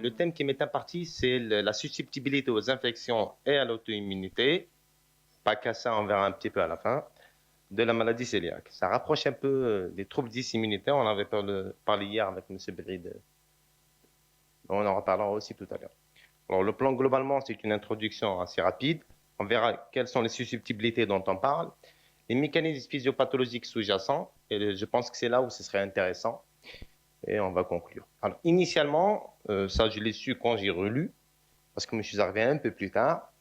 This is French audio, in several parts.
le thème qui m'est imparti, c'est la susceptibilité aux infections et à l'auto-immunité, pas qu'à ça, on verra un petit peu à la fin, de la maladie cœliaque. Ça rapproche un peu des troubles immunitaires, on avait parlé hier avec M. Bride, on en reparlera aussi tout à l'heure. Alors le plan globalement, c'est une introduction assez rapide, on verra quelles sont les susceptibilités dont on parle, les mécanismes physiopathologiques sous-jacents, et je pense que c'est là où ce serait intéressant. Et on va conclure. Alors, initialement, ça je l'ai su quand j'ai relu, parce que je me suis arrivé un peu plus tard.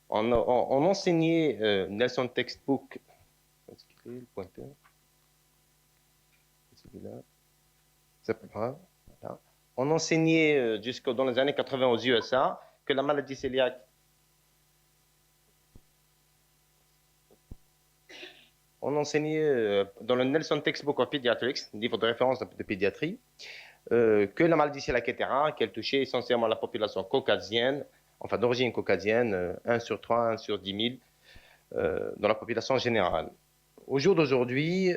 On enseignait Nelson Textbook. Est-ce qu'il est le pointeur? Celui-là. C'est pas grave. Voilà. On enseignait jusque dans les années 80 aux USA que la maladie cœliaque. On enseignait dans le Nelson Textbook of Pediatrics, livre de référence de pédiatrie, que la maladie cœliaque était rare, qu'elle touchait essentiellement la population caucasienne, enfin d'origine caucasienne, 1 sur 3, 1 sur 10 000, dans la population générale. Au jour d'aujourd'hui,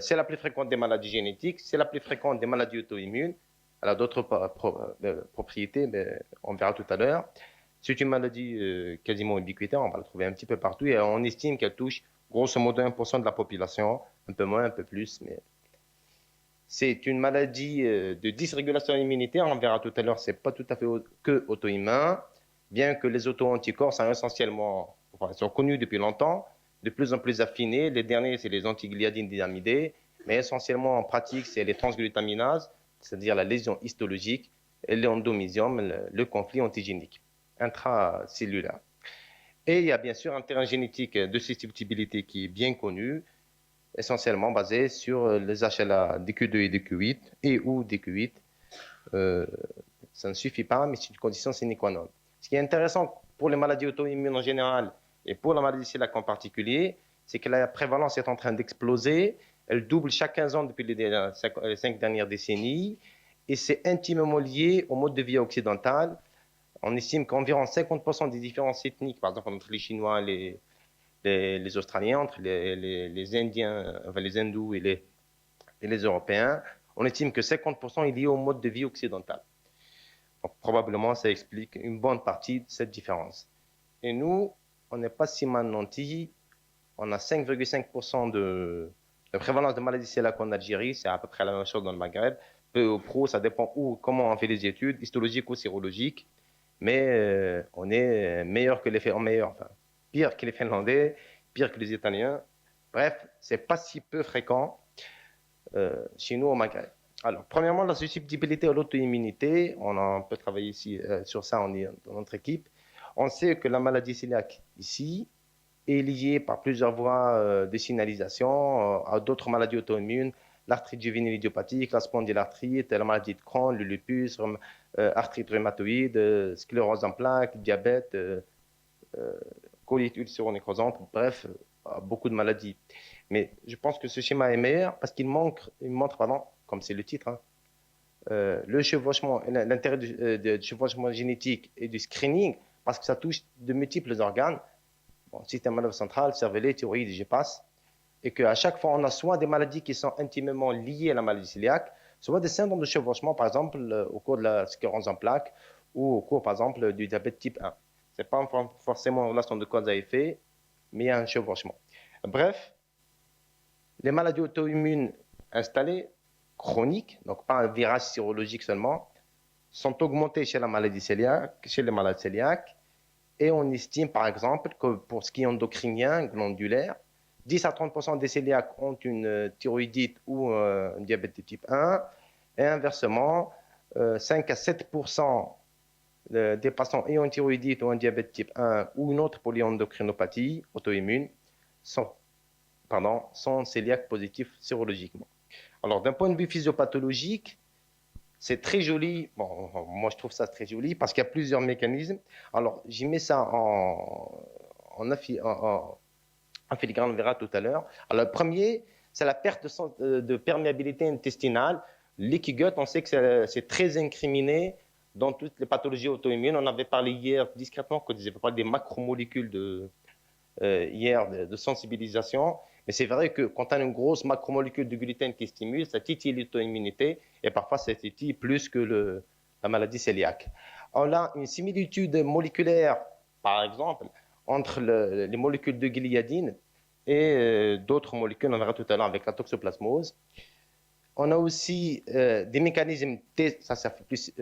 c'est la plus fréquente des maladies génétiques, c'est la plus fréquente des maladies auto-immunes. Elle a d'autres propriétés, mais on verra tout à l'heure. C'est une maladie quasiment ubiquitaire, on va la trouver un petit peu partout, et on estime qu'elle touche grosso modo 1% de la population, un peu moins, un peu plus, mais c'est une maladie de dysrégulation immunitaire. On verra tout à l'heure, c'est pas tout à fait que auto-immun, bien que les auto-anticorps sont essentiellement, enfin, sont connus depuis longtemps, de plus en plus affinés. Les derniers, c'est les antigliadines dynamidées, mais essentiellement en pratique, c'est les transglutaminases, c'est-à-dire la lésion histologique, et l'endomysium, le conflit antigénique intracellulaire. Et il y a bien sûr un terrain génétique de susceptibilité qui est bien connu, essentiellement basé sur les HLA DQ2 et DQ8 et ou DQ8. Ça ne suffit pas, mais c'est une condition sine qua non. Ce qui est intéressant pour les maladies auto-immunes en général et pour la maladie cœliaque en particulier, c'est que la prévalence est en train d'exploser. Elle double chaque 15 ans depuis les 5 dernières décennies et c'est intimement lié au mode de vie occidental. On estime qu'environ 50% des différences ethniques, par exemple entre les Chinois et les Australiens, entre les Indiens, enfin les Hindous et les Européens, on estime que 50% est lié au mode de vie occidental. Donc, probablement, ça explique une bonne partie de cette différence. Et nous, on n'est pas si mal nantis. On a 5,5% de prévalence de maladies cœliaques en Algérie, c'est à peu près la même chose dans le Maghreb. Peu ou prou, ça dépend où, comment on fait les études, histologiques ou sérologiques. Mais on est meilleur que les Finlandais, enfin, pire que les Finlandais, pire que les Italiens. Bref, c'est pas si peu fréquent chez nous au Maghreb. Alors, premièrement, la susceptibilité à l'auto-immunité, on peut travailler ici sur ça, on est dans notre équipe. On sait que la maladie cœliaque ici est liée par plusieurs voies de signalisation à d'autres maladies auto-immunes, l'arthrite juvénile idiopathique, la spondylarthrite, la maladie de Crohn, le lupus, arthrite rhumatoïde, sclérose en plaques, diabète, colite ulcéro-nécrosante, bref, beaucoup de maladies. Mais je pense que ce schéma est meilleur parce qu'il montre, comme c'est le titre, le chevauchement, l'intérêt du chevauchement génétique et du screening, parce que ça touche de multiples organes, système nerveux central, cervelet, thyroïde, j'y passe, et qu'à chaque fois, on a soit des maladies qui sont intimement liées à la maladie cœliaque, soit des syndromes de chevauchement, par exemple, au cours de la sclérose en plaques ou au cours, par exemple, du diabète type 1. Ce n'est pas forcément une relation de cause à effet, mais il y a un chevauchement. Bref, les maladies auto-immunes installées, chroniques, donc pas un virage sérologique seulement, sont augmentées chez la maladie cœliaque, chez les malades cœliaques, et on estime par exemple que pour ce qui est endocrinien, glandulaire, 10 à 30% des cœliaques ont une thyroïdite ou un diabète de type 1, et inversement, 5 à 7% des patients ayant une thyroïdite ou un diabète type 1 ou une autre polyendocrinopathie auto-immune sont cœliaques positifs sérologiquement. Alors, d'un point de vue physiopathologique, c'est très joli. Bon, moi, je trouve ça très joli parce qu'il y a plusieurs mécanismes. Alors, j'y mets ça en filigrane, on verra tout à l'heure. Alors, le premier, c'est la perte de perméabilité intestinale. Leaky gut, on sait que c'est très incriminé dans toutes les pathologies auto-immunes. On avait parlé hier discrètement qu'on disait pas des macromolécules hier de sensibilisation. Mais c'est vrai que quand on a une grosse macromolécule de gluten qui stimule, ça titille l'auto-immunité et parfois ça titille plus que la maladie cœliaque. On a une similitude moléculaire, par exemple, entre les molécules de gliadine et d'autres molécules, on verra tout à l'heure avec la toxoplasmose. On a aussi des mécanismes, ça fait plus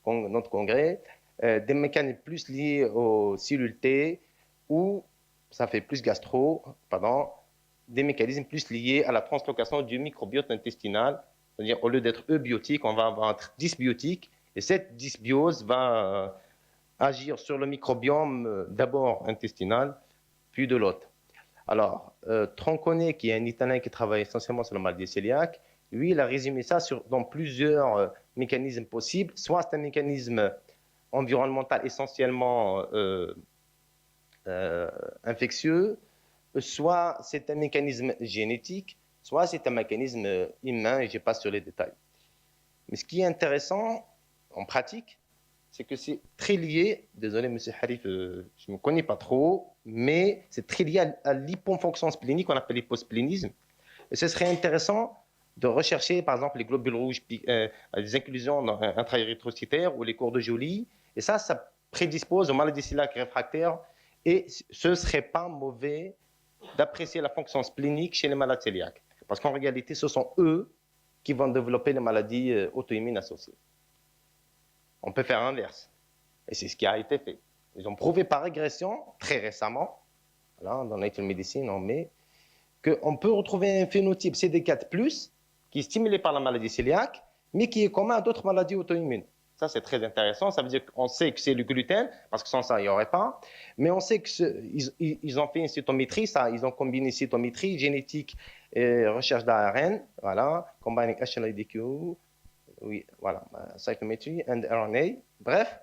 notre congrès, des mécanismes plus liés aux cellules T, ou ça fait plus gastro, pardon, des mécanismes plus liés à la translocation du microbiote intestinal. C'est-à-dire, au lieu d'être eubiotique, on va être dysbiotique, et cette dysbiose va agir sur le microbiome d'abord intestinal, puis de l'hôte. Alors, Troncone, qui est un Italien qui travaille essentiellement sur la maladie cœliaque, lui, il a résumé ça dans plusieurs mécanismes possibles. Soit c'est un mécanisme environnemental essentiellement infectieux, soit c'est un mécanisme génétique, soit c'est un mécanisme humain, et je passe sur les détails. Mais ce qui est intéressant en pratique, c'est que c'est très lié, désolé monsieur Harif, je ne me connais pas trop, mais c'est très lié à l'hypofonction splénique, qu'on appelle l'hyposplénisme. Et ce serait intéressant de rechercher, par exemple, les globules rouges, les inclusions intra-érythrocytaires ou les cours de Joly. Et ça prédispose aux maladies cœliaques réfractaires. Et ce ne serait pas mauvais d'apprécier la fonction splénique chez les malades cœliaques. Parce qu'en réalité, ce sont eux qui vont développer les maladies auto-immunes associées. On peut faire l'inverse. Et c'est ce qui a été fait. Ils ont prouvé par régression, très récemment, là, dans Nature Medicine en mai, qu'on peut retrouver un phénotype CD4+, qui est stimulé par la maladie cœliaque, mais qui est commun à d'autres maladies auto-immunes. Ça, c'est très intéressant. Ça veut dire qu'on sait que c'est le gluten, parce que sans ça, il n'y aurait pas. Mais on sait qu'ils ont fait une cytométrie, ils ont combiné cytométrie, génétique et recherche d'ARN, voilà, combining HLA-DQ, oui, voilà, cytometry and RNA. Bref,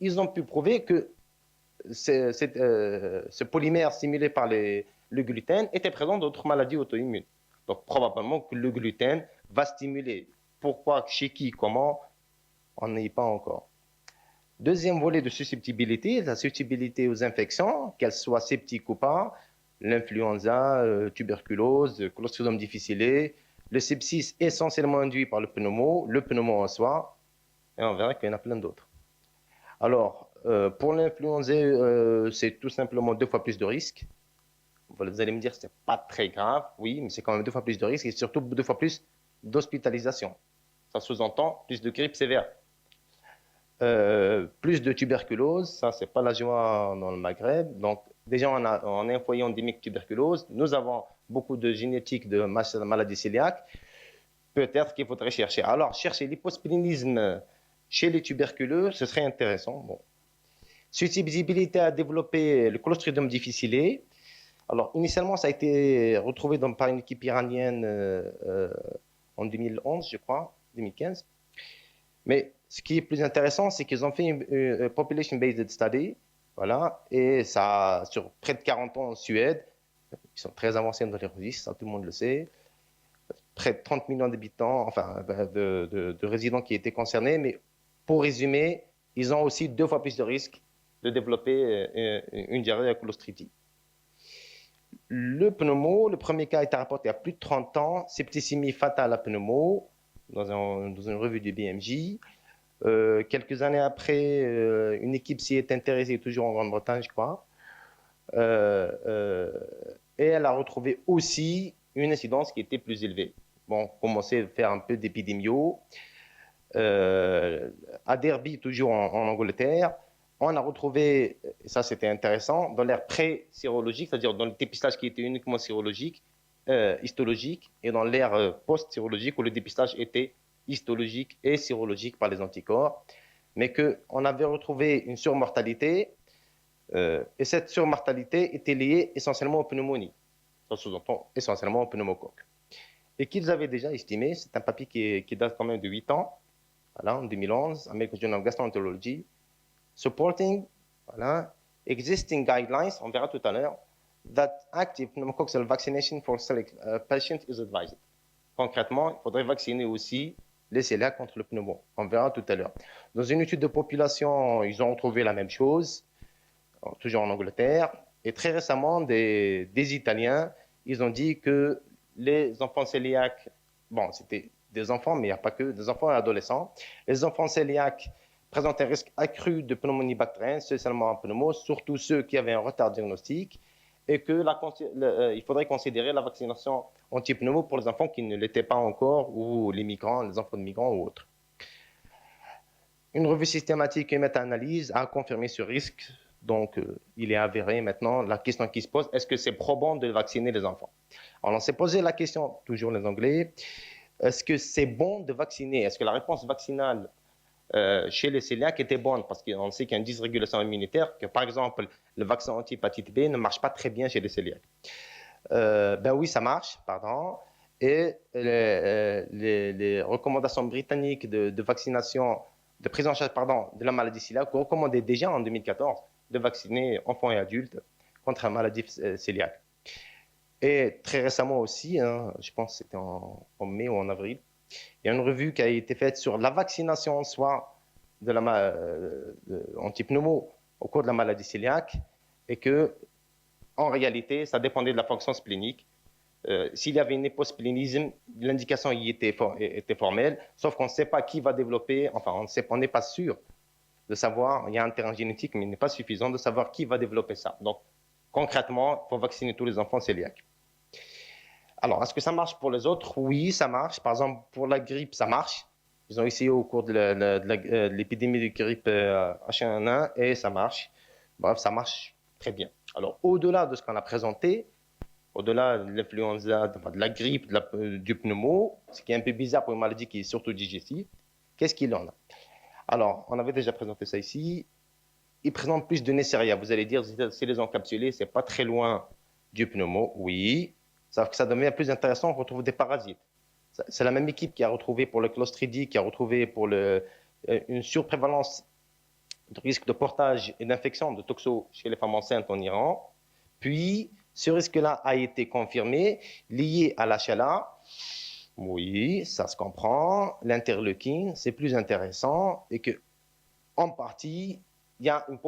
ils ont pu prouver que ce polymère stimulé par le gluten était présent dans d'autres maladies auto-immunes. Donc, probablement que le gluten va stimuler. Pourquoi, chez qui, comment, on n'y est pas encore. Deuxième volet de susceptibilité, la susceptibilité aux infections, qu'elles soient septiques ou pas, l'influenza, tuberculose, Clostridium difficile, le sepsis essentiellement induit par le pneumo en soi, et on verra qu'il y en a plein d'autres. Alors, pour l'influenza, c'est tout simplement 2 fois plus de risques. Vous allez me dire, c'est pas très grave, oui, mais c'est quand même 2 fois plus de risques et surtout 2 fois plus d'hospitalisation. Ça sous-entend plus de grippe sévère. Plus de tuberculose, ça c'est pas la joie dans le Maghreb. Donc déjà on a un foyer endémique de tuberculose. Nous avons beaucoup de génétique de maladie cœliaque. Peut-être qu'il faudrait chercher. Alors chercher l'hyposplénisme chez les tuberculeux, ce serait intéressant. Bon. Susceptibilité à développer le Clostridium difficile. Alors initialement ça a été retrouvé par une équipe iranienne en 2011, je crois, 2015. Mais ce qui est plus intéressant, c'est qu'ils ont fait une population-based study, voilà, et ça, sur près de 40 ans en Suède, ils sont très avancés dans les registres, ça tout le monde le sait, près de 30 millions d'habitants, enfin, de résidents qui étaient concernés, mais pour résumer, ils ont aussi 2 fois plus de risques de développer une diarrhée à colostridie. Le pneumo, le premier cas a été rapporté il y a plus de 30 ans, septicémie fatale à pneumo, dans une revue du BMJ. Quelques années après, une équipe s'y est intéressée, toujours en Grande-Bretagne, je crois, et elle a retrouvé aussi une incidence qui était plus élevée. Bon, on commençait à faire un peu d'épidémio. À Derby, toujours en Angleterre, on a retrouvé, et ça c'était intéressant, dans l'ère pré-sérologique, c'est-à-dire dans le dépistage qui était uniquement sérologique, histologique, et dans l'ère post-sérologique où le dépistage était histologique et sérologique par les anticorps, mais qu'on avait retrouvé une surmortalité, et cette surmortalité était liée essentiellement aux pneumonies, ça sous-entend essentiellement aux pneumocoques. Et qu'ils avaient déjà estimé, c'est un papier qui date quand même de 8 ans, voilà, en 2011, American Journal of Gastroenterology, supporting, voilà, existing guidelines, on verra tout à l'heure, that active pneumococcal vaccination for select patients is advised. Concrètement, il faudrait vacciner aussi les cœliaques contre le pneumo. On verra tout à l'heure. Dans une étude de population, ils ont trouvé la même chose, toujours en Angleterre, et très récemment, des Italiens, ils ont dit que les enfants cœliaques, bon, c'était des enfants, mais il n'y a pas que des enfants et adolescents. Les enfants cœliaques présentent un risque accru de pneumonie bactérienne, spécialement en pneumo, surtout ceux qui avaient un retard diagnostique, et il faudrait considérer la vaccination anti-pneumo pour les enfants qui ne l'étaient pas encore, ou les migrants, les enfants de migrants ou autres. Une revue systématique et méta-analyse a confirmé ce risque. Donc, il est avéré maintenant. La question qui se pose, est-ce que c'est probant de vacciner les enfants? Alors, on s'est posé la question, toujours les Anglais, est-ce que c'est bon de vacciner? Est-ce que la réponse vaccinale chez les cœliaques était bonne? Parce qu'on sait qu'il y a une dysrégulation immunitaire, que par exemple, le vaccin anti-hépatite B ne marche pas très bien chez les cœliaques. Ben oui, ça marche, pardon. Et les recommandations britanniques de vaccination, de prise en charge de la maladie cœliaque recommandaient déjà en 2014 de vacciner enfants et adultes contre la maladie cœliaque. Et très récemment aussi, hein, je pense que c'était en mai ou en avril, il y a une revue qui a été faite sur la vaccination en soi de anti-pneumo au cours de la maladie cœliaque et que, en réalité, ça dépendait de la fonction splénique. S'il y avait une hyposplénisme, l'indication y était formelle, sauf qu'on ne sait pas qui va développer, enfin, on n'est pas sûr de savoir, il y a un terrain génétique, mais il n'est pas suffisant de savoir qui va développer ça. Donc, concrètement, il faut vacciner tous les enfants cœliaques. Alors, est-ce que ça marche pour les autres? Oui, ça marche. Par exemple, pour la grippe, ça marche. Ils ont essayé au cours de l'épidémie de grippe H1N1 et ça marche. Bref, ça marche très bien. Alors, au-delà de ce qu'on a présenté, au-delà de l'influenza, de la grippe, du pneumo, ce qui est un peu bizarre pour une maladie qui est surtout digestive, qu'est-ce qu'il en a? Alors, on avait déjà présenté ça ici. Il présente plus de Neisseria. Vous allez dire, c'est les encapsulés, c'est pas très loin du pneumo. Oui, sauf que ça devient plus intéressant, on retrouve des parasites. C'est la même équipe qui a retrouvé pour le Clostridium, qui a retrouvé pour une surprévalence de risque de portage et d'infection de toxo chez les femmes enceintes en Iran. Puis, ce risque-là a été confirmé, lié à l'HLA. Oui, ça se comprend. L'interleukine, c'est plus intéressant et que, en partie, il y a une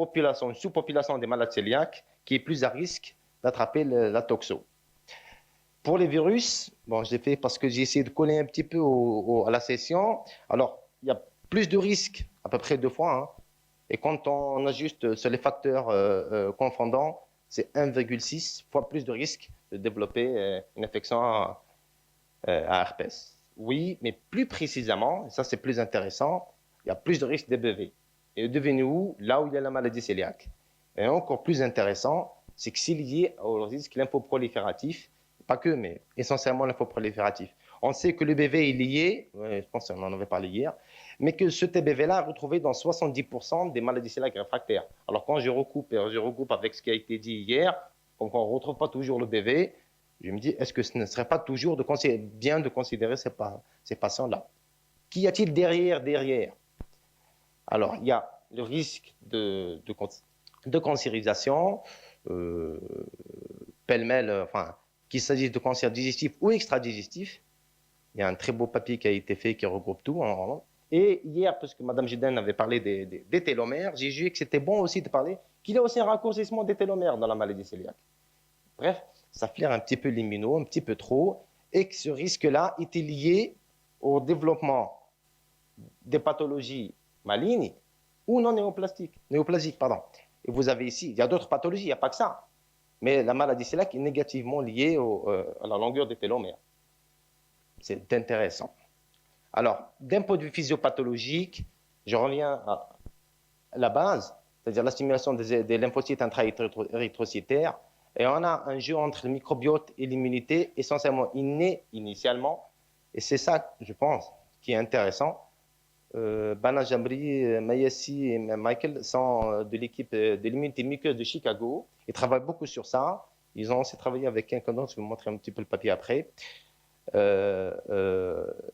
sous-population des malades cœliaques qui est plus à risque d'attraper la toxo. Pour les virus, bon, je l'ai fait parce que j'ai essayé de coller un petit peu à la session. Alors, il y a plus de risques, à peu près 2 fois. Hein. Et quand on ajuste sur les facteurs confondants, c'est 1,6 fois plus de risques de développer une infection à herpès. Oui, mais plus précisément, et ça c'est plus intéressant, il y a plus de risques d'EBV. Et devinez où? Là où il y a la maladie cœliaque. Et encore plus intéressant, c'est que c'est lié au risque lymphoprolifératif, pas que, mais essentiellement lymphoprolifératif. On sait que le BV est lié, je pense qu'on en avait parlé hier, mais que ce TBV-là est retrouvé dans 70% des maladies cœliaques réfractaires. Alors quand je regroupe avec ce qui a été dit hier, donc on ne retrouve pas toujours le BV, je me dis, est-ce que ce ne serait pas toujours bien de considérer ces patients-là? Qu'y a-t-il derrière? Alors, il y a le risque de cancérisation, pêle-mêle, enfin, qu'il s'agisse de cancer digestif ou extradigestif. Il y a un très beau papier qui a été fait qui regroupe tout. Et hier, parce que Mme Giden avait parlé des télomères, j'ai jugé que c'était bon aussi de parler qu'il y a aussi un raccourcissement des télomères dans la maladie cœliaque. Bref, ça flaire un petit peu l'immuno, un petit peu trop, et que ce risque-là était lié au développement des pathologies malignes ou non néoplasiques. Et vous avez ici, il y a d'autres pathologies, il n'y a pas que ça. Mais la maladie cœliaque est négativement liée à la longueur des télomères. C'est intéressant. Alors, d'un point de vue physiopathologique, je reviens à la base, c'est-à-dire la stimulation des lymphocytes intra-érythrocytaires. Et on a un jeu entre le microbiote et l'immunité, essentiellement inné initialement. Et c'est ça, je pense, qui est intéressant. Bana Jambri, Mayassi et Michael sont de l'équipe de l'immunité muqueuse de Chicago. Ils travaillent beaucoup sur ça. Ils ont aussi travaillé avec quelqu'un d'autre, je vais vous montrer un petit peu le papier après,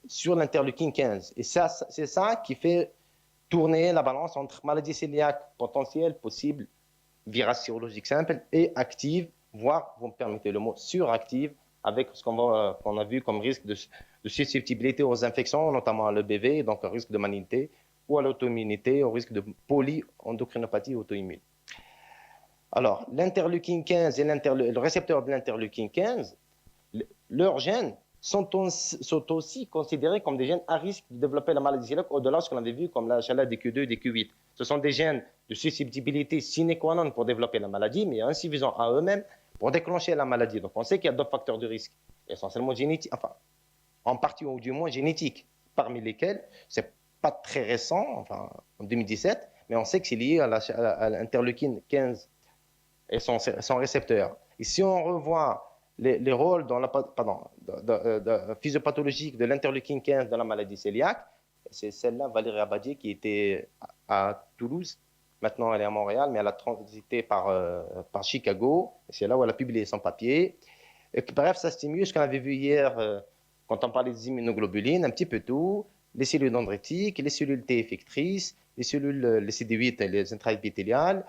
sur l'interleukine 15. Et ça, c'est ça qui fait tourner la balance entre maladie cœliaque potentielle, possible, virale sérologique simple et active, voire, vous me permettez le mot, suractive, avec ce qu'on a vu comme risque de susceptibilité aux infections, notamment à l'EBV, donc au risque de malignité, ou à l'auto-immunité, au risque de polyendocrinopathie auto-immune. Alors, l'interleukine 15 et le récepteur de l'interleukine 15, leur gène sont aussi considérés comme des gènes à risque de développer la maladie cœliaque au-delà de ce qu'on avait vu comme la HLA DQ2 et DQ8. Ce sont des gènes de susceptibilité sine qua non pour développer la maladie, mais insuffisants à eux-mêmes pour déclencher la maladie. Donc on sait qu'il y a d'autres facteurs de risque, essentiellement génétiques, enfin en partie ou du moins génétiques, parmi lesquels c'est pas très récent, enfin en 2017, mais on sait que c'est lié à l'interleukine 15 et son récepteur. Et si on revoit les rôles dans la physiopathologique de l'interleukine 15 dans la maladie cœliaque, c'est celle-là, Valérie Abadier, qui était à Toulouse. Maintenant, elle est à Montréal, mais elle a transité par Chicago. C'est là où elle a publié son papier. Et bref, ça stimule ce qu'on avait vu hier quand on parlait des immunoglobulines, un petit peu tout, les cellules dendritiques, les cellules T effectrices, les cellules, les CD8 et les intraépithéliales,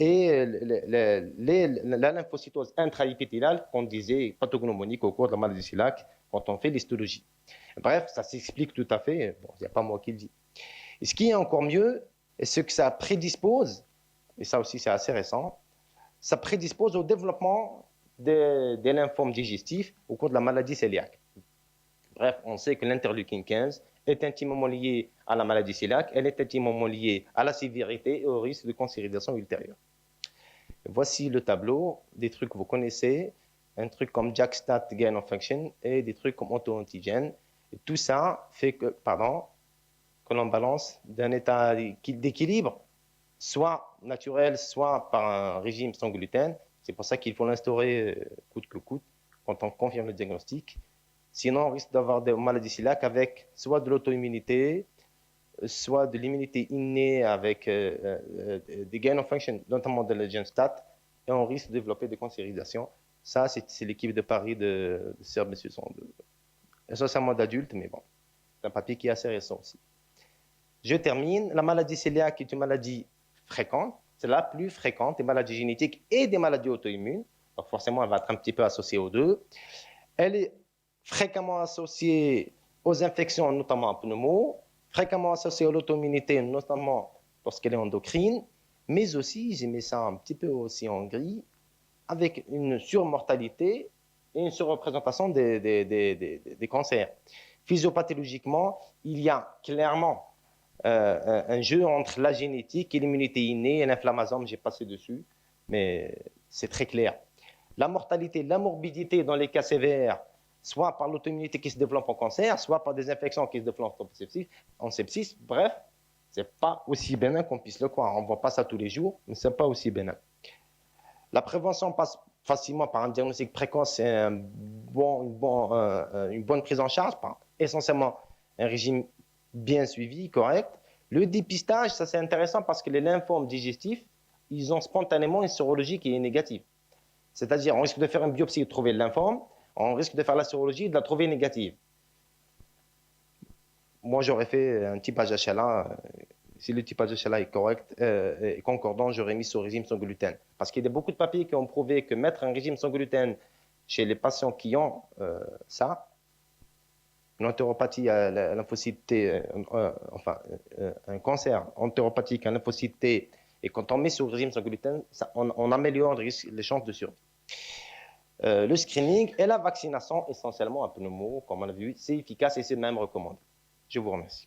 et la lymphocytose intraépithéliale qu'on disait pathognomonique au cours de la maladie cœliaque quand on fait l'histologie. Bref, ça s'explique tout à fait, bon, il n'y a pas moi qui le dis. Et ce qui est encore mieux, c'est ce que ça prédispose, et ça aussi c'est assez récent, ça prédispose au développement des lymphomes digestifs au cours de la maladie cœliaque. Bref, on sait que l'interleukine 15 est intimement liée à la maladie cœliaque, elle est intimement liée à la sévérité et au risque de cancérisation ultérieure. Voici le tableau des trucs que vous connaissez, un truc comme JAK-STAT gain of function et des trucs comme auto-antigène. Tout ça fait que l'on balance d'un état d'équilibre, soit naturel, soit par un régime sans gluten. C'est pour ça qu'il faut l'instaurer coûte que coûte quand on confirme le diagnostic. Sinon, on risque d'avoir des maladies cœliaques avec soit de l'auto-immunité, soit de l'immunité innée avec des gain of function, notamment de la gène STAT, et on risque de développer des cancérisations. Ça, c'est l'équipe de Paris de Serbe et Susson, essentiellement d'adultes, mais bon, c'est un papier qui est assez récent aussi. Je termine. La maladie cœliaque est une maladie fréquente, c'est la plus fréquente des maladies génétiques et des maladies auto-immunes. Donc forcément, elle va être un petit peu associée aux deux. Elle est fréquemment associée aux infections, notamment en pneumo, fréquemment associée à l'auto-immunité, notamment lorsqu'elle est endocrine, mais aussi, j'ai mis ça un petit peu aussi en gris, avec une surmortalité et une surreprésentation des cancers. Physiopathologiquement, il y a clairement un jeu entre la génétique et l'immunité innée et l'inflammasome, j'ai passé dessus, mais c'est très clair. La mortalité, la morbidité dans les cas sévères, soit par l'auto-immunité qui se développe en cancer, soit par des infections qui se développent en sepsis. Bref, c'est pas aussi bénin qu'on puisse le croire. On ne voit pas ça tous les jours, mais c'est pas aussi bénin. La prévention passe facilement par un diagnostic précoce et une bonne prise en charge, par essentiellement un régime bien suivi, correct. Le dépistage, ça c'est intéressant parce que les lymphomes digestifs, ils ont spontanément une sérologie qui est négative. C'est-à-dire, on risque de faire une biopsie et de trouver le lymphome, on risque de faire la sérologie et de la trouver négative. Moi, j'aurais fait un typage HLA. Si le typage HLA est correct et concordant, j'aurais mis ce régime sans gluten. Parce qu'il y a beaucoup de papiers qui ont prouvé que mettre un régime sans gluten chez les patients qui ont ça, une entéropathie à la lymphocyte T, un cancer entéropathique à la lymphocyte T, et quand on met sur le régime sans gluten, on améliore les chances de survie. Le screening et la vaccination, essentiellement à pneumo, comme on a vu, c'est efficace et c'est même recommandé. Je vous remercie.